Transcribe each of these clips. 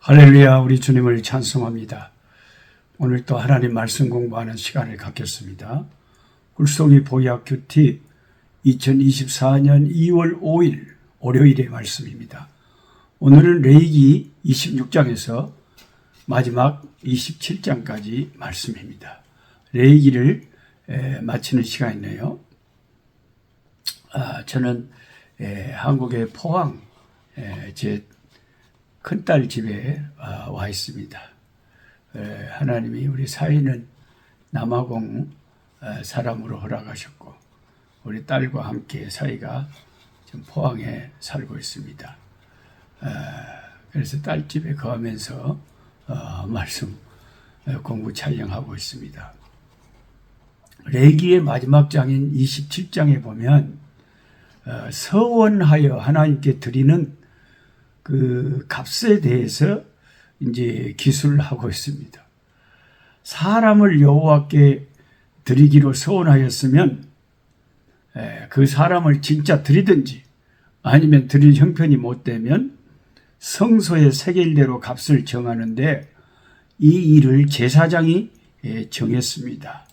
할렐루야, 우리 주님을 찬송합니다. 오늘 또 하나님 말씀 공부하는 시간을 갖겠습니다. 굴송이 보약 큐티 2024년 2월 5일 월요일의 말씀입니다. 오늘은 레위기 26장에서 마지막 27장까지 말씀입니다. 레위기를 마치는 시간이네요. 저는 한국의 포항 제 큰딸 집에 와 있습니다. 하나님이 우리 사이는 남아공 사람으로 허락하셨고 우리 딸과 함께 사이가 지금 포항에 살고 있습니다. 그래서 딸 집에 거하면서 말씀 공부 촬영하고 있습니다. 레위기의 마지막 장인 27장에 보면 서원하여 하나님께 드리는 그 값에 대해서 이제 기술을 하고 있습니다. 사람을 여호와께 드리기로 서원하였으면 그 사람을 진짜 드리든지 아니면 드릴 형편이 못 되면 성소의 세겔대로 값을 정하는데 이 일을 제사장이 정했습니다.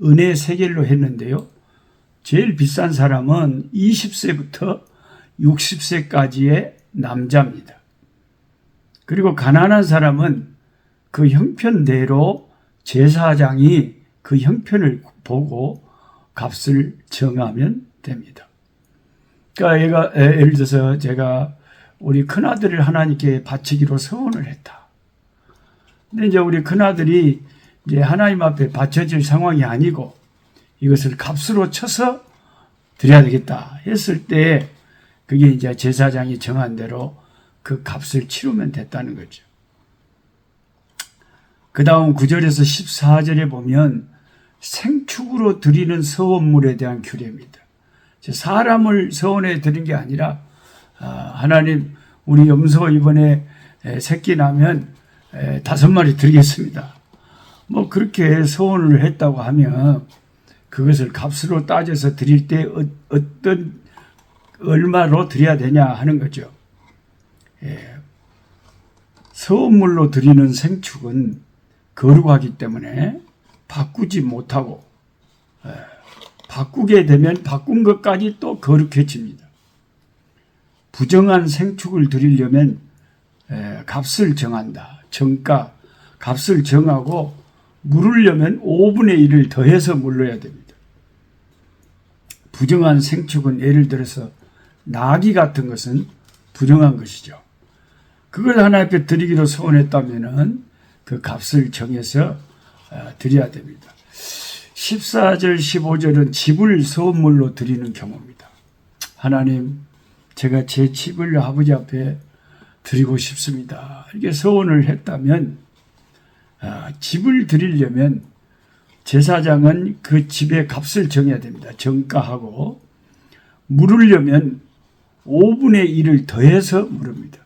은혜 세겔로 했는데요. 제일 비싼 사람은 20세부터 60세까지의 남자입니다. 그리고 가난한 사람은 그 형편대로 제사장이 그 형편을 보고 값을 정하면 됩니다. 그러니까 예를 들어서 제가 우리 큰아들을 하나님께 바치기로 서원을 했다. 근데 이제 우리 큰아들이 이제 하나님 앞에 바쳐질 상황이 아니고 이것을 값으로 쳐서 드려야 되겠다 했을 때 그게 이제 제사장이 정한 대로 그 값을 치르면 됐다는 거죠. 그 다음 9절에서 14절에 보면 생축으로 드리는 서원물에 대한 규례입니다. 사람을 서원해 드린 게 아니라 하나님 우리 염소 이번에 새끼 나면 5마리 드리겠습니다. 뭐 그렇게 서원을 했다고 하면 그것을 값으로 따져서 드릴 때 어떤 얼마로 드려야 되냐 하는 거죠. 서원물로 드리는 생축은 거룩하기 때문에 바꾸지 못하고 바꾸게 되면 바꾼 것까지 또 거룩해집니다. 부정한 생축을 드리려면 값을 정한다. 정가, 값을 정하고 물으려면 5분의 1을 더해서 물러야 됩니다. 부정한 생축은 예를 들어서 나귀 같은 것은 부정한 것이죠. 그걸 하나님 앞에 드리기로 서원했다면 그 값을 정해서 드려야 됩니다. 14절, 15절은 집을 서원물로 드리는 경우입니다. 하나님, 제가 제 집을 아버지 앞에 드리고 싶습니다. 이렇게 서원을 했다면 집을 드리려면 제사장은 그 집의 값을 정해야 됩니다. 정가하고 물으려면 5분의 1을 더해서 물읍니다.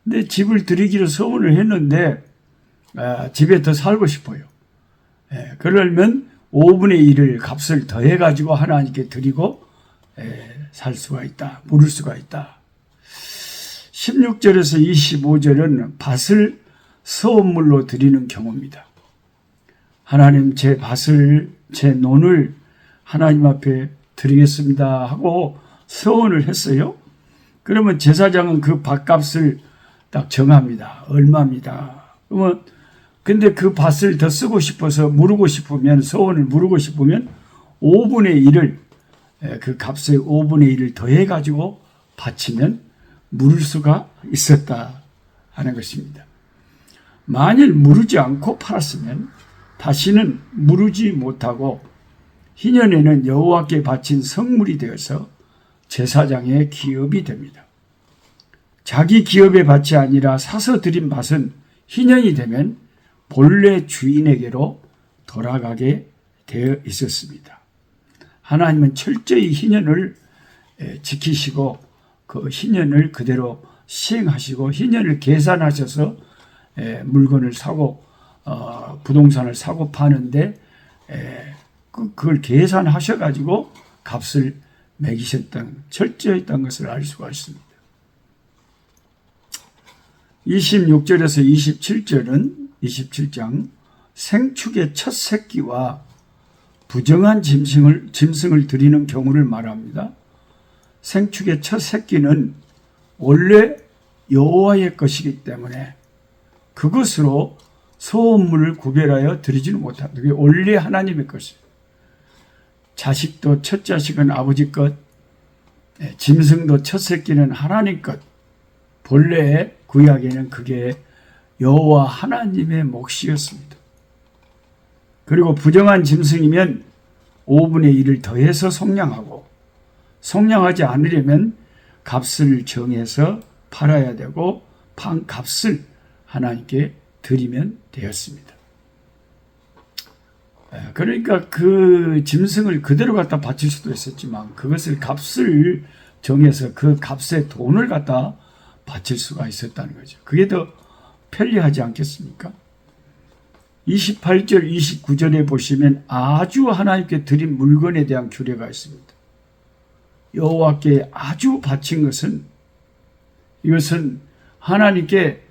근데 집을 드리기로 서원을 했는데 집에 더 살고 싶어요. 그러면 5분의 1을 값을 더해가지고 하나님께 드리고 살 수가 있다. 물을 수가 있다. 16절에서 25절은 밭을 서원물로 드리는 경우입니다. 하나님 제 밭을 제 논을 하나님 앞에 드리겠습니다 하고 서원을 했어요. 그러면 제사장은 그 밭값을 딱 정합니다. 얼마입니다. 그러면 근데 그 밭을 더 쓰고 싶어서 물고 싶으면 서원을 물고 싶으면 5분의 1을 그 값의 5분의 1을 더해 가지고 바치면 물을 수가 있었다 하는 것입니다. 만일 물지 않고 팔았으면 다시는 물지 못하고 희년에는 여호와께 바친 성물이 되어서 제사장의 기업이 됩니다. 자기 기업의 밭이 아니라 사서 드린 밭은 희년이 되면 본래 주인에게로 돌아가게 되어 있었습니다. 하나님은 철저히 희년을 지키시고 그 희년을 그대로 시행하시고 희년을 계산하셔서 물건을 사고 부동산을 사고 파는데 그걸 계산하셔가지고 값을 매기셨던 철저했던 것을 알 수가 있습니다. 26절에서 27절은 27장 생축의 첫 새끼와 부정한 짐승을 드리는 경우를 말합니다. 생축의 첫 새끼는 원래 여호와의 것이기 때문에 그것으로 소원물을 구별하여 드리지는 못합니다. 그게 원래 하나님의 것이에요. 자식도 첫 자식은 아버지 것, 짐승도 첫 새끼는 하나님 것. 본래 구약에는 그게 여호와 하나님의 몫이었습니다. 그리고 부정한 짐승이면 5분의 1을 더해서 속량하고, 속량하지 않으려면 값을 정해서 팔아야 되고 판 값을 하나님께 드리면 되었습니다. 그러니까 그 짐승을 그대로 갖다 바칠 수도 있었지만 그것을 값을 정해서 그 값에 돈을 갖다 바칠 수가 있었다는 거죠. 그게 더 편리하지 않겠습니까? 28절, 29절에 보시면 아주 하나님께 드린 물건에 대한 규례가 있습니다. 여호와께 아주 바친 것은, 이것은 하나님께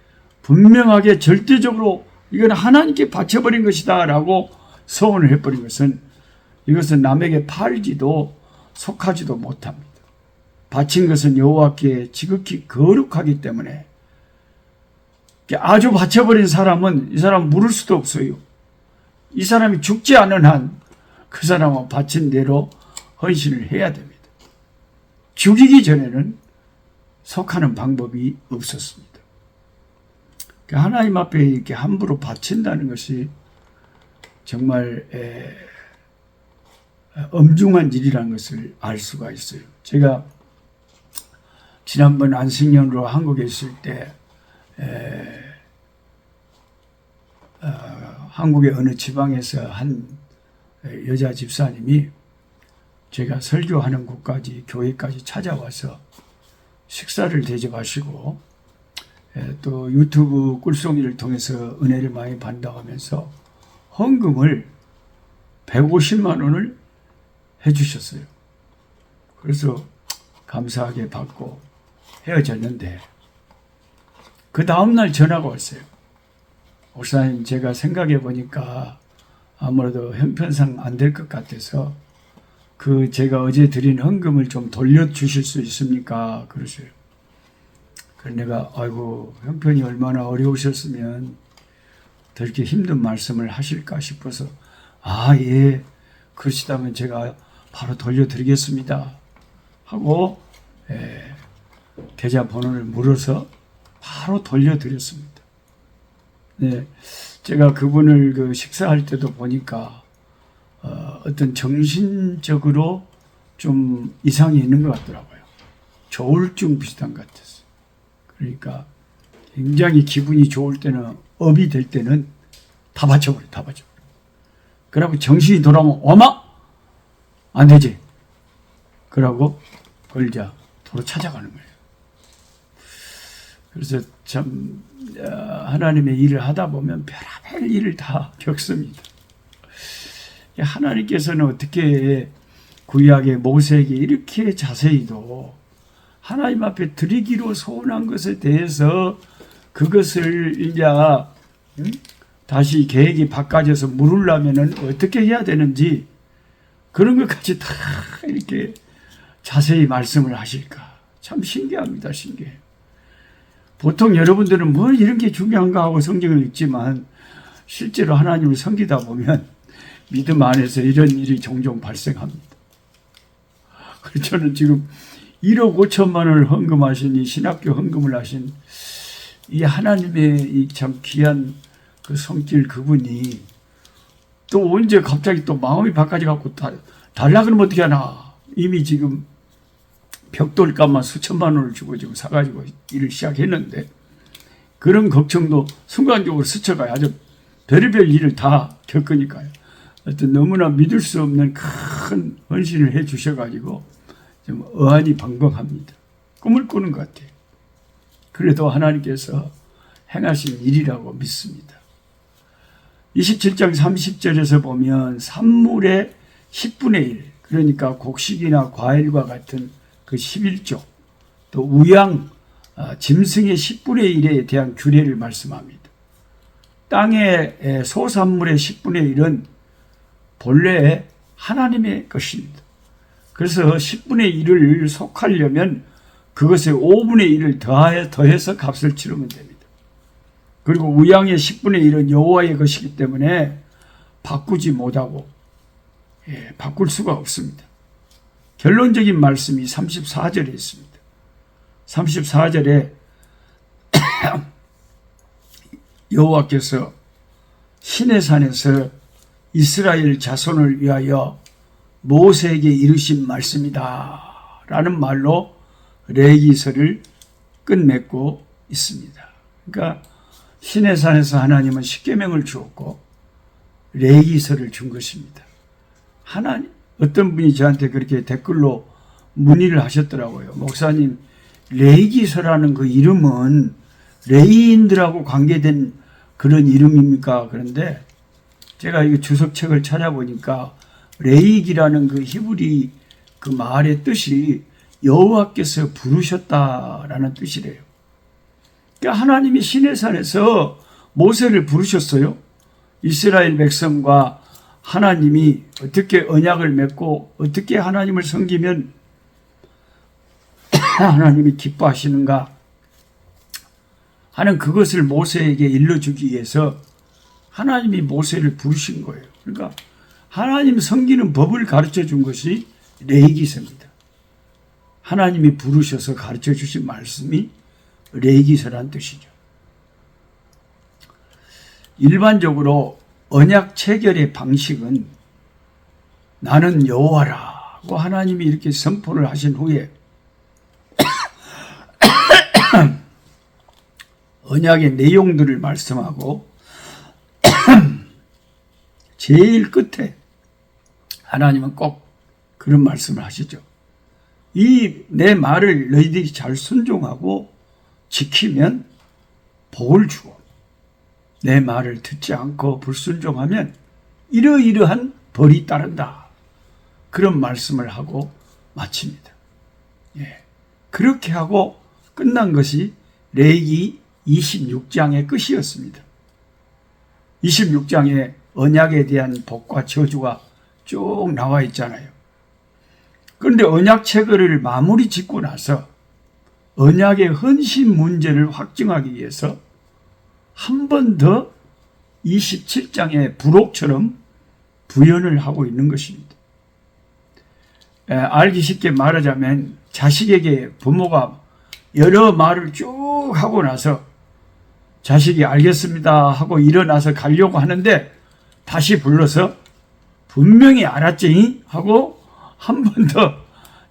분명하게 절대적으로 이건 하나님께 바쳐버린 것이다 라고 서원을 해버린 것은, 이것은 남에게 팔지도 속하지도 못합니다. 바친 것은 여호와께 지극히 거룩하기 때문에 아주 바쳐버린 사람은 이 사람 물을 수도 없어요. 이 사람이 죽지 않은 한 그 사람은 바친 대로 헌신을 해야 됩니다. 죽이기 전에는 속하는 방법이 없었습니다. 하나님 앞에 이렇게 함부로 바친다는 것이 정말 엄중한 일이라는 것을 알 수가 있어요. 제가 지난번 안식년으로 한국에 있을 때 한국의 어느 지방에서 한 여자 집사님이 제가 설교하는 곳까지, 교회까지 찾아와서 식사를 대접하시고 또 유튜브 꿀송이를 통해서 은혜를 많이 받는다고 하면서 헌금을 150만 원을 해주셨어요. 그래서 감사하게 받고 헤어졌는데 그 다음날 전화가 왔어요. 목사님, 제가 생각해 보니까 아무래도 형편상 안 될 것 같아서 그 제가 어제 드린 헌금을 좀 돌려주실 수 있습니까? 그러세요. 그래서 내가 아이고 형편이 얼마나 어려우셨으면 더 이렇게 힘든 말씀을 하실까 싶어서 예, 그러시다면 제가 바로 돌려드리겠습니다 하고 계좌번호를 물어서 바로 돌려드렸습니다. 네, 제가 그분을 그 식사할 때도 보니까 어떤 정신적으로 좀 이상이 있는 것 같더라고요. 조울증 비슷한 것 같았어요. 그러니까 굉장히 기분이 좋을 때는, 업이 될 때는 다 바쳐버려. 그러고 정신이 돌아오면 어마? 안 되지. 그러고 걸자 도로 찾아가는 거예요. 그래서 참 하나님의 일을 하다 보면 별의별 일을 다 겪습니다. 하나님께서는 어떻게 구약의 모세에게 이렇게 자세히도 하나님 앞에 드리기로 소원한 것에 대해서 그것을 이제 다시 계획이 바꿔져서 물으려면은 어떻게 해야 되는지 그런 것까지 다 이렇게 자세히 말씀을 하실까. 참 신기합니다. 신기해요. 보통 여러분들은 뭐 이런 게 중요한가 하고 성경을 읽지만 실제로 하나님을 섬기다 보면 믿음 안에서 이런 일이 종종 발생합니다. 그래서 저는 지금 1억 5천만 원을 헌금하신, 이 신학교 헌금을 하신 이 하나님의 이 참 귀한 그 손길, 그분이 또 언제 갑자기 또 마음이 바꿔져 갖고 달라 그러면 어떻게 하나. 이미 지금 벽돌값만 수천만 원을 주고 지금 사가지고 일을 시작했는데 그런 걱정도 순간적으로 스쳐가요. 아주 별의별 일을 다 겪으니까요. 하여튼 너무나 믿을 수 없는 큰 헌신을 해 주셔가지고 좀 어안이 방방합니다. 꿈을 꾸는 것 같아요. 그래도 하나님께서 행하신 일이라고 믿습니다. 27장 30절에서 보면 산물의 10분의 1, 그러니까 곡식이나 과일과 같은 그 11조, 또 우양 짐승의 10분의 1에 대한 규례를 말씀합니다. 땅의 소산물의 10분의 1은 본래 하나님의 것입니다. 그래서 10분의 1을 속하려면 그것에 5분의 1을 더해서 값을 치르면 됩니다. 그리고 우양의 10분의 1은 여호와의 것이기 때문에 바꾸지 못하고 바꿀 수가 없습니다. 결론적인 말씀이 34절에 있습니다. 34절에 여호와께서 시내산에서 이스라엘 자손을 위하여 모세에게 이르신 말씀이다 라는 말로 레위기서를 끝맺고 있습니다. 그러니까 시내산에서 하나님은 십계명을 주었고 레위기서를 준 것입니다. 하나님, 어떤 분이 저한테 그렇게 댓글로 문의를 하셨더라고요. 목사님, 레위기서라는 그 이름은 레위인들하고 관계된 그런 이름입니까? 그런데 제가 이거 주석책을 찾아보니까 레위기라는 그 히브리 그 말의 뜻이 여호와께서 부르셨다라는 뜻이래요. 그러니까 하나님이 시내산에서 모세를 부르셨어요. 이스라엘 백성과 하나님이 어떻게 언약을 맺고 어떻게 하나님을 섬기면 하나님이 기뻐하시는가 하는 그것을 모세에게 일러주기 위해서 하나님이 모세를 부르신 거예요. 그러니까 하나님 섬기는 법을 가르쳐 준 것이 레위기서입니다. 하나님이 부르셔서 가르쳐 주신 말씀이 레위기서란 뜻이죠. 일반적으로 언약 체결의 방식은 나는 여호와라고 하나님이 이렇게 선포를 하신 후에 언약의 내용들을 말씀하고 제일 끝에 하나님은 꼭 그런 말씀을 하시죠. 이 내 말을 너희들이 잘 순종하고 지키면 복을 주고 내 말을 듣지 않고 불순종하면 이러이러한 벌이 따른다. 그런 말씀을 하고 마칩니다. 그렇게 하고 끝난 것이 레위기 26장의 끝이었습니다. 26장에 언약에 대한 복과 저주가 쭉 나와 있잖아요. 그런데 언약 체결을 마무리 짓고 나서 언약의 헌신 문제를 확증하기 위해서 한 번 더 27장의 부록처럼 부연을 하고 있는 것입니다. 알기 쉽게 말하자면 자식에게 부모가 여러 말을 쭉 하고 나서 자식이 알겠습니다 하고 일어나서 가려고 하는데 다시 불러서 분명히 알았지 하고 한 번 더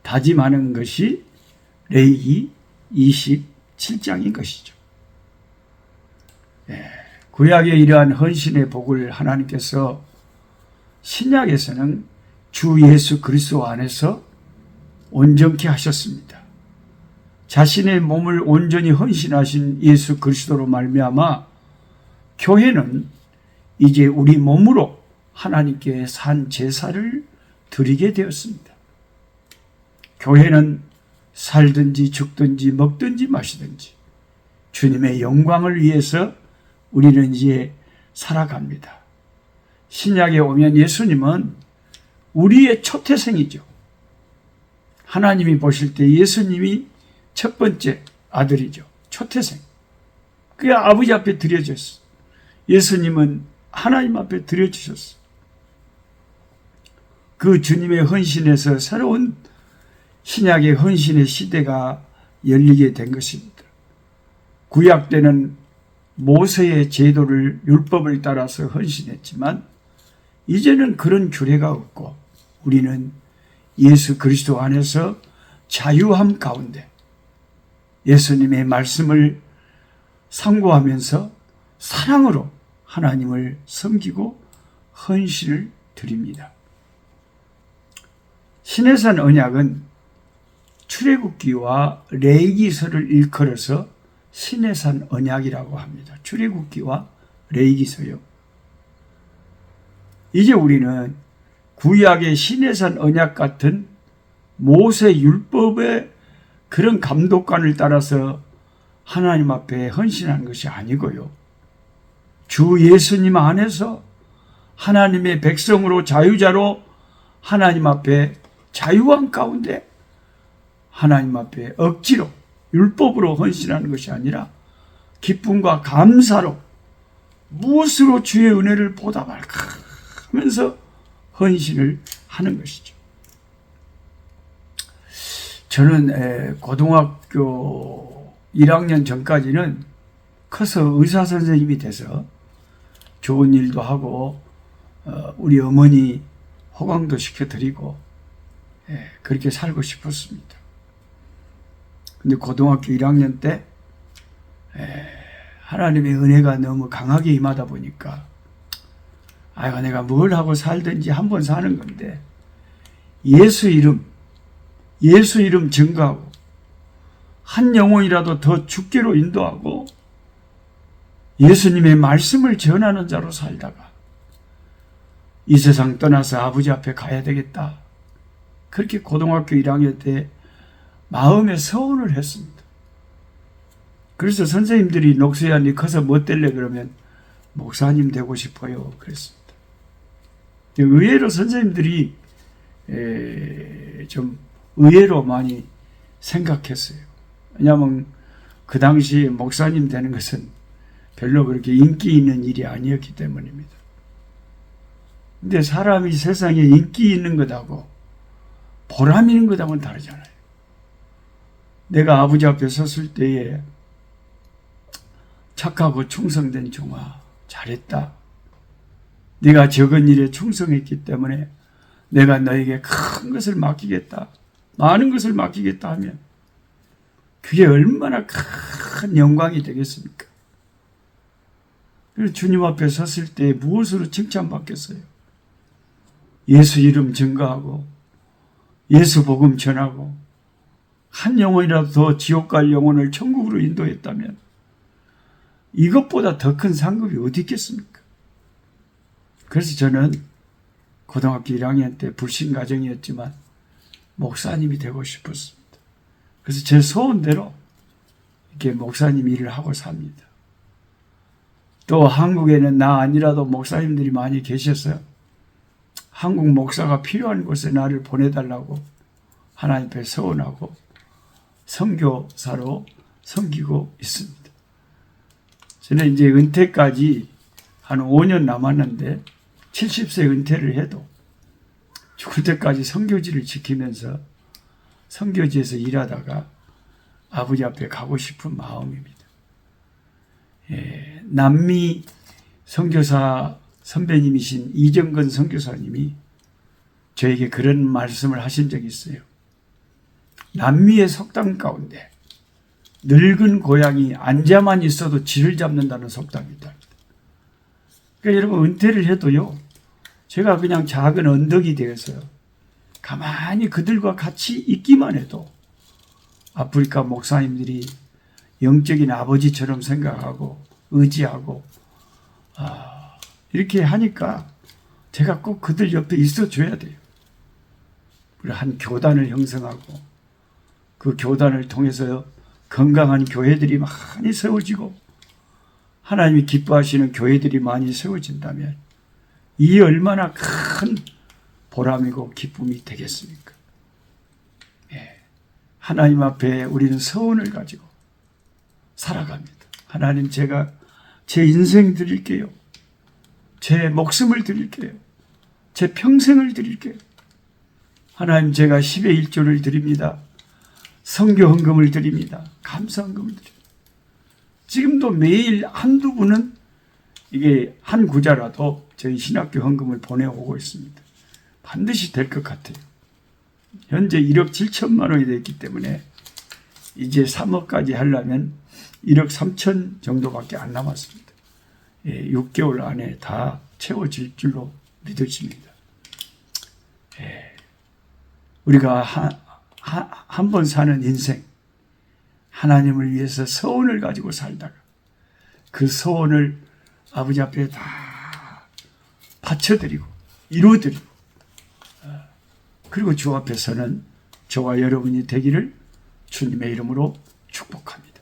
다짐하는 것이 레위기 27장인 것이죠. 구약의 이러한 헌신의 복을 하나님께서 신약에서는 주 예수 그리스도 안에서 온전케 하셨습니다. 자신의 몸을 온전히 헌신하신 예수 그리스도로 말미암아 교회는 이제 우리 몸으로 하나님께 산 제사를 드리게 되었습니다. 교회는 살든지 죽든지 먹든지 마시든지 주님의 영광을 위해서 우리는 이제 살아갑니다. 신약에 오면 예수님은 우리의 초태생이죠. 하나님이 보실 때 예수님이 첫 번째 아들이죠. 초태생. 그게 아버지 앞에 드려졌어. 예수님은 하나님 앞에 드려주셨어. 그 주님의 헌신에서 새로운 신약의 헌신의 시대가 열리게 된 것입니다. 구약 때는 모세의 제도를 율법을 따라서 헌신했지만 이제는 그런 규례가 없고 우리는 예수 그리스도 안에서 자유함 가운데 예수님의 말씀을 상고하면서 사랑으로 하나님을 섬기고 헌신을 드립니다. 시내산 언약은 출애굽기와 레위기서를 일컬어서 시내산 언약이라고 합니다. 출애굽기와 레위기서요. 이제 우리는 구약의 시내산 언약 같은 모세 율법의 그런 감독관을 따라서 하나님 앞에 헌신하는 것이 아니고요. 주 예수님 안에서 하나님의 백성으로 자유자로 하나님 앞에 자유한 가운데 하나님 앞에 억지로 율법으로 헌신하는 것이 아니라 기쁨과 감사로 무엇으로 주의 은혜를 보답할까 하면서 헌신을 하는 것이죠. 저는 고등학교 1학년 전까지는 커서 의사 선생님이 돼서 좋은 일도 하고 우리 어머니 호강도 시켜드리고 그렇게 살고 싶었습니다. 근데 고등학교 1학년 때 하나님의 은혜가 너무 강하게 임하다 보니까 내가 뭘 하고 살든지 한번 사는 건데 예수 이름 증거하고 한 영혼이라도 더 주께로 인도하고 예수님의 말씀을 전하는 자로 살다가 이 세상 떠나서 아버지 앞에 가야 되겠다. 그렇게 고등학교 1학년 때 마음에 서운을 했습니다. 그래서 선생님들이 녹수야 니 커서 뭐 될래 그러면 목사님 되고 싶어요 그랬습니다. 의외로 선생님들이 좀 의외로 많이 생각했어요. 왜냐하면 그 당시에 목사님 되는 것은 별로 그렇게 인기 있는 일이 아니었기 때문입니다. 근데 사람이 세상에 인기 있는 것하고 보람 있는 것하고는 다르잖아요. 내가 아버지 앞에 섰을 때에 착하고 충성된 종아 잘했다. 네가 적은 일에 충성했기 때문에 내가 너에게 큰 것을 맡기겠다. 많은 것을 맡기겠다 하면 그게 얼마나 큰 영광이 되겠습니까? 그래서 주님 앞에 섰을 때 무엇으로 칭찬받겠어요? 예수 이름 증거하고 예수 복음 전하고 한 영혼이라도 더 지옥 갈 영혼을 천국으로 인도했다면 이것보다 더 큰 상급이 어디 있겠습니까? 그래서 저는 고등학교 1학년 때 불신 가정이었지만 목사님이 되고 싶었습니다. 그래서 제 소원대로 이렇게 목사님 일을 하고 삽니다. 또 한국에는 나 아니라도 목사님들이 많이 계셔서 한국 목사가 필요한 곳에 나를 보내달라고 하나님 앞에 서원하고 선교사로 섬기고 있습니다. 저는 이제 은퇴까지 한 5년 남았는데 70세 은퇴를 해도 죽을 때까지 선교지를 지키면서 선교지에서 일하다가 아버지 앞에 가고 싶은 마음입니다. 남미 선교사 선배님이신 이정근 선교사님이 저에게 그런 말씀을 하신 적이 있어요. 남미의 속담 가운데 늙은 고양이 앉아만 있어도 쥐를 잡는다는 속담이 있다. 그러니까 여러분 은퇴를 해도요. 제가 그냥 작은 언덕이 되어서 가만히 그들과 같이 있기만 해도 아프리카 목사님들이 영적인 아버지처럼 생각하고 의지하고 이렇게 하니까 제가 꼭 그들 옆에 있어줘야 돼요. 한 교단을 형성하고 그 교단을 통해서 건강한 교회들이 많이 세워지고 하나님이 기뻐하시는 교회들이 많이 세워진다면 이 얼마나 큰 보람이고 기쁨이 되겠습니까? 하나님 앞에 우리는 서원을 가지고 살아갑니다. 하나님 제가 제 인생 드릴게요. 제 목숨을 드릴게요. 제 평생을 드릴게요. 하나님 제가 10의 1조를 드립니다. 선교 헌금을 드립니다. 감사 헌금을 드립니다. 지금도 매일 한두 분은 이게 한 구자라도 저희 신학교 헌금을 보내오고 있습니다. 반드시 될 것 같아요. 현재 1억 7천만 원이 됐기 때문에 이제 3억까지 하려면 1억 3천 정도밖에 안 남았습니다. 6개월 안에 다 채워질 줄로 믿어집니다. 우리가 한 번 사는 인생, 하나님을 위해서 소원을 가지고 살다가 그 소원을 아버지 앞에 다 바쳐드리고 이루어드리고 그리고 주 앞에서는 저와 여러분이 되기를 주님의 이름으로 축복합니다.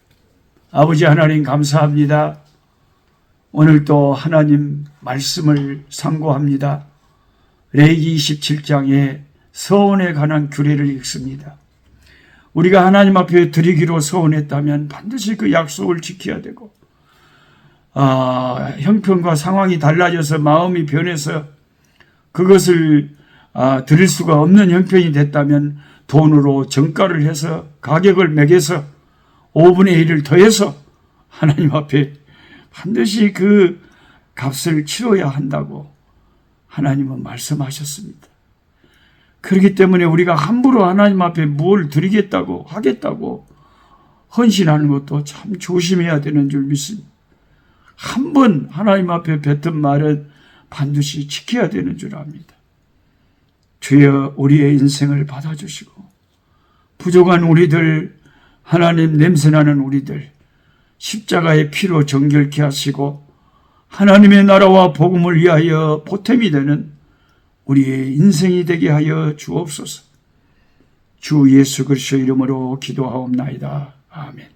아버지 하나님 감사합니다. 오늘도 하나님 말씀을 상고합니다. 레위기 27장에 서원에 관한 규례를 읽습니다. 우리가 하나님 앞에 드리기로 서원했다면 반드시 그 약속을 지켜야 되고, 형편과 상황이 달라져서 마음이 변해서 그것을 드릴 수가 없는 형편이 됐다면 돈으로 정가를 해서 가격을 매겨서 5분의 1을 더해서 하나님 앞에 반드시 그 값을 치러야 한다고 하나님은 말씀하셨습니다. 그렇기 때문에 우리가 함부로 하나님 앞에 뭘 드리겠다고 하겠다고 헌신하는 것도 참 조심해야 되는 줄 믿습니다. 한 번 하나님 앞에 뱉은 말은 반드시 지켜야 되는 줄 압니다. 주여 우리의 인생을 받아주시고 부족한 우리들, 하나님 냄새나는 우리들 십자가의 피로 정결케 하시고 하나님의 나라와 복음을 위하여 보탬이 되는 우리의 인생이 되게 하여 주옵소서. 주 예수 그리스도의 이름으로 기도하옵나이다. 아멘.